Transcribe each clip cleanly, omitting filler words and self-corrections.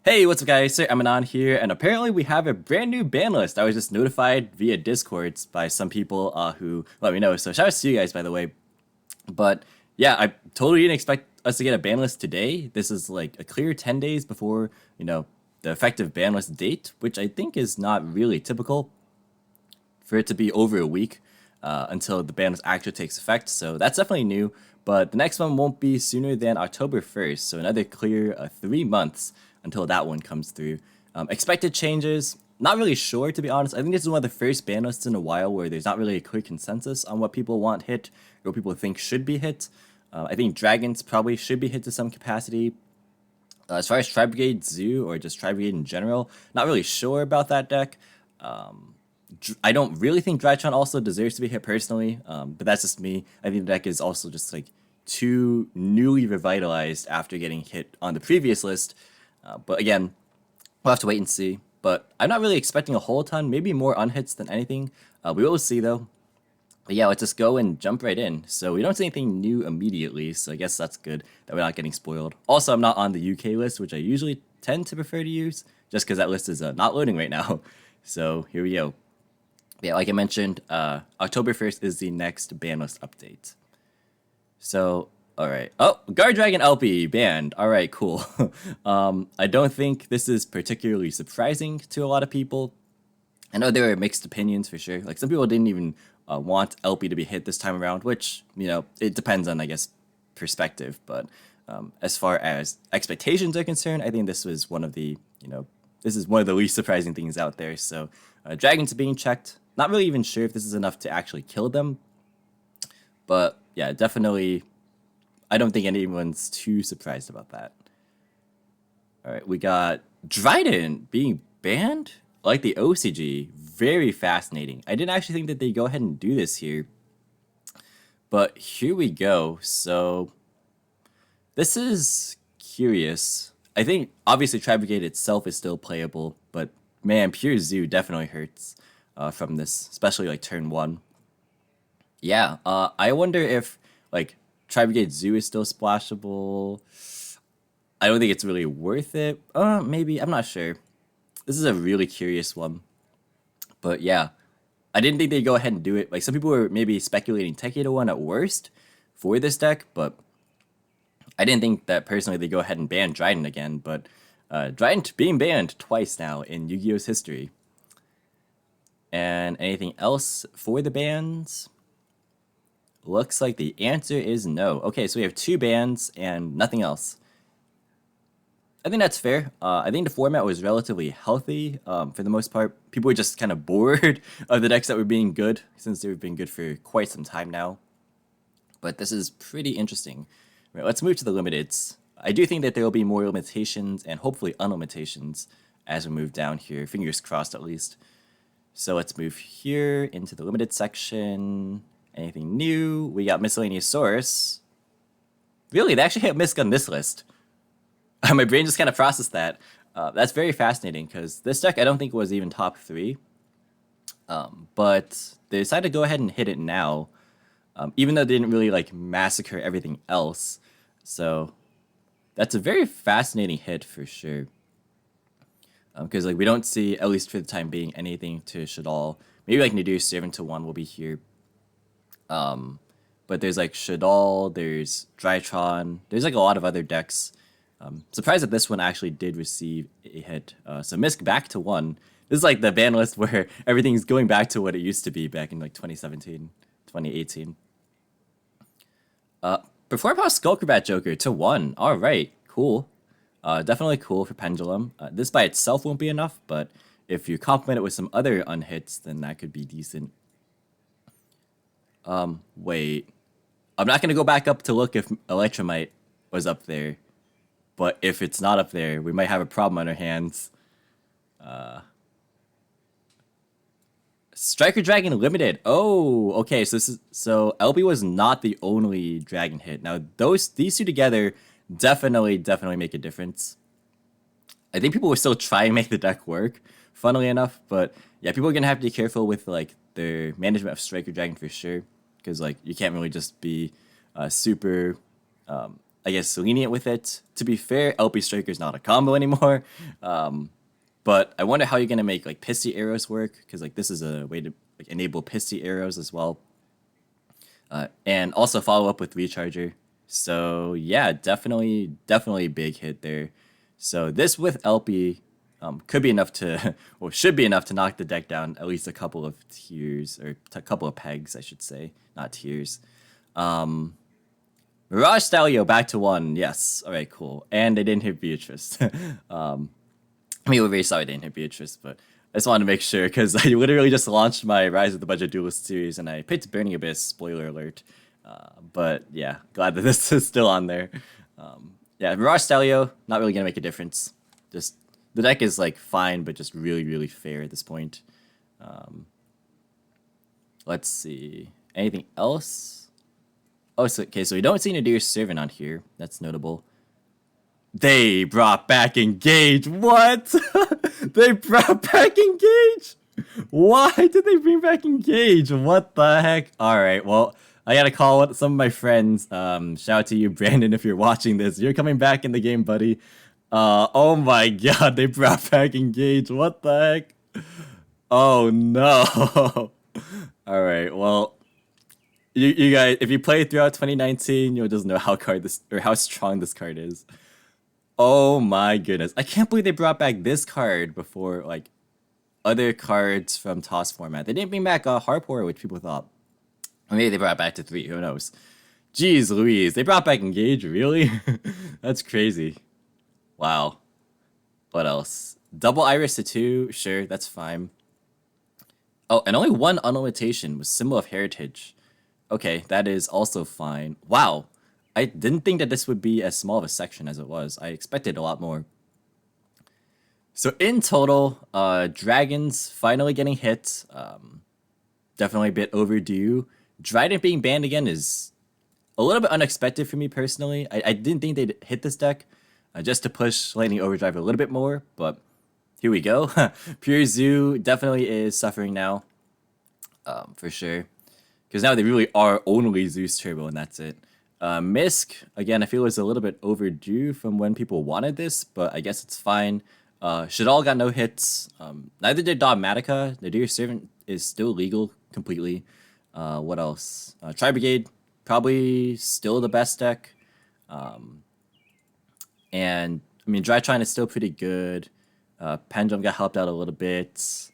Hey, what's up guys, Sir Emanon here, and apparently we have a brand new ban list. I was just notified via Discords by some people who let me know, so shout out to you guys by the way. But yeah, I totally didn't expect us to get a ban list today. This is like a clear 10 days before, the effective ban list date, which I think is not really typical for it to be over a week until the ban list actually takes effect, so that's definitely new. But the next one won't be sooner than October 1st, so another clear 3 months until that one comes through. Expected changes, not really sure to be honest. I think this is one of the first ban lists in a while where there's not really a clear consensus on what people want hit or what people think should be hit. I think dragons probably should be hit to some capacity. As far as Tri Brigade Zoo or just Tri Brigade in general, not really sure about that deck. I don't really think Drytron also deserves to be hit personally, but that's just me. I think the deck is also just like too newly revitalized after getting hit on the previous list. But again, we'll have to wait and see. But I'm not really expecting a whole ton, maybe more unhits than anything. We will see though. But yeah, let's just go and jump right in. So we don't see anything new immediately, so I guess that's good that we're not getting spoiled. Also, I'm not on the UK list, which I usually tend to prefer to use, just because that list is not loading right now. So here we go. Yeah, like I mentioned, October 1st is the next ban list update. So, alright. Oh, Guard Dragon LP banned. Alright, cool. I don't think this is particularly surprising to a lot of people. I know there are mixed opinions for sure. Like, some people didn't even want LP to be hit this time around, which, it depends on, I guess, perspective. But as far as expectations are concerned, I think this was one of the, this is one of the least surprising things out there. So, dragons are being checked. Not really even sure if this is enough to actually kill them. But yeah, definitely, I don't think anyone's too surprised about that. All right, we got Dryden being banned? Like the OCG, very fascinating. I didn't actually think that they'd go ahead and do this here. But here we go. So, this is curious. I think, obviously, Tri Brigade itself is still playable, but man, Pure Zoo definitely hurts. From this, especially like turn 1. Yeah, I wonder if like Tri Brigade Zoo is still splashable. I don't think it's really worth it. Maybe, I'm not sure. This is a really curious one. But yeah, I didn't think they'd go ahead and do it. Like some people were maybe speculating Tekeda 1 at worst for this deck, but I didn't think that personally they'd go ahead and ban Dryden again. But Dryden being banned twice now in Yu-Gi-Oh's history. And anything else for the bans? Looks like the answer is no. Okay, so we have 2 bans and nothing else. I think that's fair. I think the format was relatively healthy for the most part. People were just kind of bored of the decks that were being good since they've been good for quite some time now. But this is pretty interesting. Right, let's move to the limiteds. I do think that there will be more limitations and hopefully unlimitations as we move down here. Fingers crossed at least. So let's move here into the limited section. Anything new? We got Miscellaneous Source. Really, they actually hit Misc on this list. My brain just kind of processed that. That's very fascinating because this deck I don't think was even top 3. But they decided to go ahead and hit it now. Even though they didn't really like massacre everything else. So that's a very fascinating hit for sure. Because like we don't see, at least for the time being, anything to Shadal. Maybe like Nadir Servant to 1 will be here. But there's like Shadal, there's Drytron, there's like a lot of other decks. Surprised that this one actually did receive a hit. So Misk back to 1. This is like the ban list where everything's going back to what it used to be back in like 2017, 2018. Before I Skullcrabat Joker to 1. Alright, cool. Definitely cool for Pendulum. This by itself won't be enough, but if you complement it with some other unhits, then that could be decent. Wait. I'm not going to go back up to look if Electromite was up there. But if it's not up there, we might have a problem on our hands. Striker Dragon Limited. Oh, okay. So LB was not the only dragon hit. Now these two together definitely make a difference. I think people will still try and make the deck work, funnily enough, but yeah, people are gonna have to be careful with like their management of Striker Dragon for sure, because like you can't really just be super I guess, lenient with it. To be fair, LP Striker's not a combo anymore. But I wonder how you're going to make like Pisty arrows work, because like this is a way to like enable Pisty arrows as well. And also follow up with Recharger. So yeah, definitely big hit there. So this with LP could be enough to, or should be enough to knock the deck down at least a couple of tiers, or a couple of pegs, I should say, not tiers. Mirage Stalio back to 1, yes. All right, cool. And they didn't hit Beatrice. I mean, we're very sorry they didn't hit Beatrice, but I just wanted to make sure, because I literally just launched my Rise of the Budget Duelist series, and I picked Burning Abyss, spoiler alert. But yeah, glad that this is still on there. Yeah, Mirage Stalio, not really going to make a difference. Just, the deck is like fine, but just really fair at this point. Let's see. Anything else? Oh, so, okay, so we don't see Nadir's Servant on here. That's notable. They brought back Engage. What? They brought back Engage? Why did they bring back Engage? What the heck? All right, well, I gotta call out some of my friends. Shout out to you, Brandon, if you're watching this. You're coming back in the game, buddy. Oh my god, they brought back Engage. What the heck? Oh no. All right, well, you guys, if you play throughout 2019, you'll just know how strong this card is. Oh my goodness. I can't believe they brought back this card before, like, other cards from TOS format. They didn't bring back Harpor, which people thought. Or maybe they brought it back to 3, who knows. Jeez Louise, they brought back Engage, really? That's crazy. Wow. What else? Double Iris to 2, sure, that's fine. Oh, and only one unlimitation was Symbol of Heritage. Okay, that is also fine. Wow. I didn't think that this would be as small of a section as it was. I expected a lot more. So in total, Dragons finally getting hit. Definitely a bit overdue. Dryden being banned again is a little bit unexpected for me personally. I didn't think they'd hit this deck just to push Lightning Overdrive a little bit more, but here we go. Pure Zoo definitely is suffering now, for sure. Because now they really are only Zeus Turbo, and that's it. Misk, again, I feel it was a little bit overdue from when people wanted this, but I guess it's fine. Shadal got no hits. Neither did Dogmatica. The Dear Servant is still legal completely. What else? Tri Brigade, probably still the best deck. And, I mean, Dry Trine is still pretty good. Pendulum got helped out a little bit.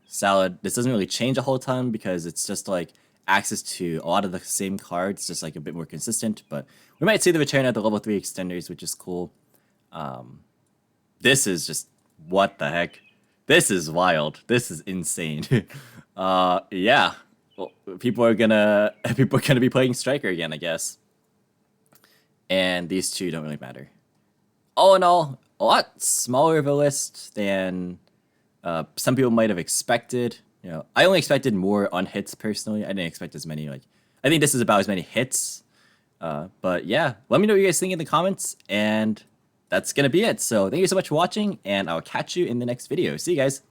Salad, this doesn't really change a whole ton because it's just like access to a lot of the same cards, just like a bit more consistent, but we might see the return of the level 3 extenders, which is cool. This is just, what the heck? This is wild. This is insane. Yeah. Well, people are gonna be playing Striker again, I guess. And these two don't really matter. All in all, a lot smaller of a list than some people might have expected. You know, I only expected more on hits personally. I didn't expect as many. Like, I think this is about as many hits. But yeah, let me know what you guys think in the comments, and that's gonna be it. So thank you so much for watching, and I'll catch you in the next video. See you guys.